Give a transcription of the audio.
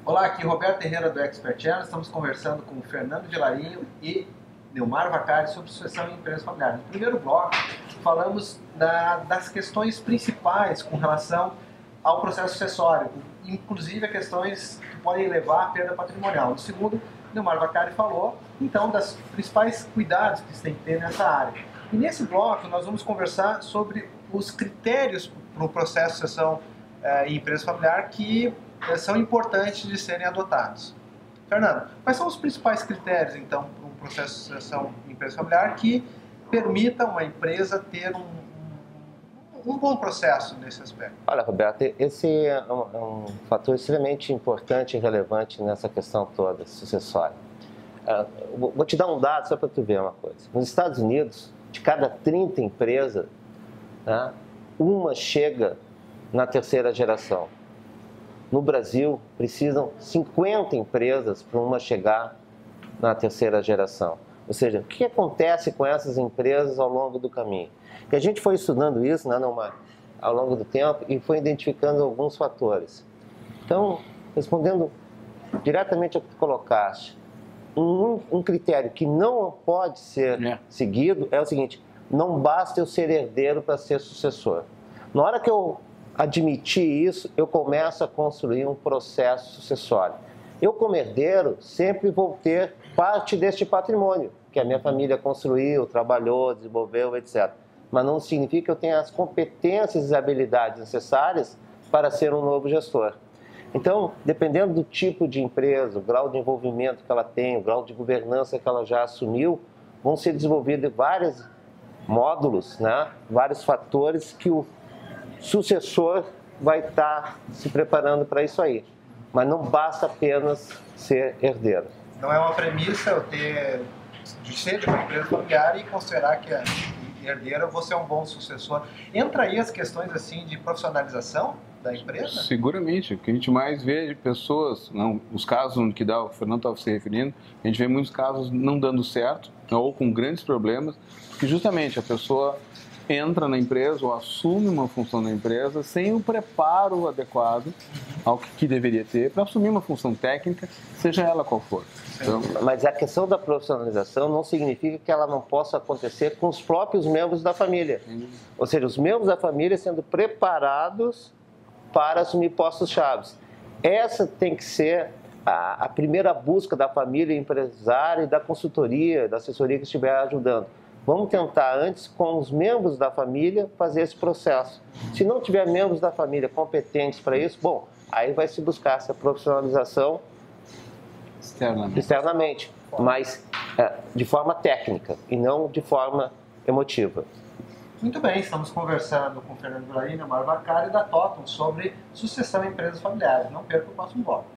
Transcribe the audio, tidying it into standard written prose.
Olá, aqui Roberto Herrera do Expert Channel. Estamos conversando com o Fernando Vilarinho e Neumar Vaccari sobre sucessão em empresas familiares. No primeiro bloco, falamos das questões principais com relação ao processo sucessório, inclusive a questões que podem levar à perda patrimonial. No segundo, Neumar Vaccari falou, então, das principais cuidados que se tem que ter nessa área. E nesse bloco, nós vamos conversar sobre os critérios para o processo de sucessão em empresa familiar que são importantes de serem adotados. Fernando, quais são os principais critérios, então, para um processo de sucessão em empresa familiar que permita uma empresa ter um bom processo nesse aspecto? Olha, Roberto, esse é um fator extremamente importante e relevante nessa questão toda sucessória. Vou te dar um dado só para tu ver uma coisa. Nos Estados Unidos, de cada 30 empresas, né, uma chega na terceira geração. No Brasil, precisam 50 empresas para uma chegar na terceira geração. Ou seja, o que acontece com essas empresas ao longo do caminho? Que a gente foi estudando isso, né, ao longo do tempo e foi identificando alguns fatores. Então, respondendo diretamente ao que tu colocaste, um critério que não pode ser seguido é o seguinte: não basta eu ser herdeiro para ser sucessor. Na hora que eu admitir isso, eu começo a construir um processo sucessório. Eu, como herdeiro, sempre vou ter parte deste patrimônio que a minha família construiu, trabalhou, desenvolveu, etc. Mas não significa que eu tenha as competências e habilidades necessárias para ser um novo gestor. Então, dependendo do tipo de empresa, o grau de envolvimento que ela tem, o grau de governança que ela já assumiu, vão ser desenvolvidos vários módulos, né? Vários fatores que o sucessor vai estar se preparando para isso aí. Mas não basta apenas ser herdeiro. Não é uma premissa eu ser de uma empresa familiar e considerar que a herdeira eu vou ser um bom sucessor. Entra aí as questões assim de profissionalização da empresa? Seguramente. O que a gente mais vê de pessoas, os casos que o Fernando estava se referindo, a gente vê muitos casos não dando certo ou com grandes problemas, porque justamente a pessoa entra na empresa ou assume uma função na empresa sem o preparo adequado ao que deveria ter para assumir uma função técnica, seja ela qual for. Então, mas a questão da profissionalização não significa que ela não possa acontecer com os próprios membros da família. Ou seja, os membros da família sendo preparados para assumir postos-chave. Essa tem que ser a primeira busca da família empresária e da consultoria, da assessoria que estiver ajudando. Vamos tentar antes, com os membros da família, fazer esse processo. Se não tiver membros da família competentes para isso, bom, aí vai se buscar essa profissionalização externamente, mas de forma técnica e não de forma emotiva. Muito bem, estamos conversando com o Fernando Vilarinho e Neumar Vaccari da Totum sobre sucessão em empresas familiares. Não perca o próximo bloco.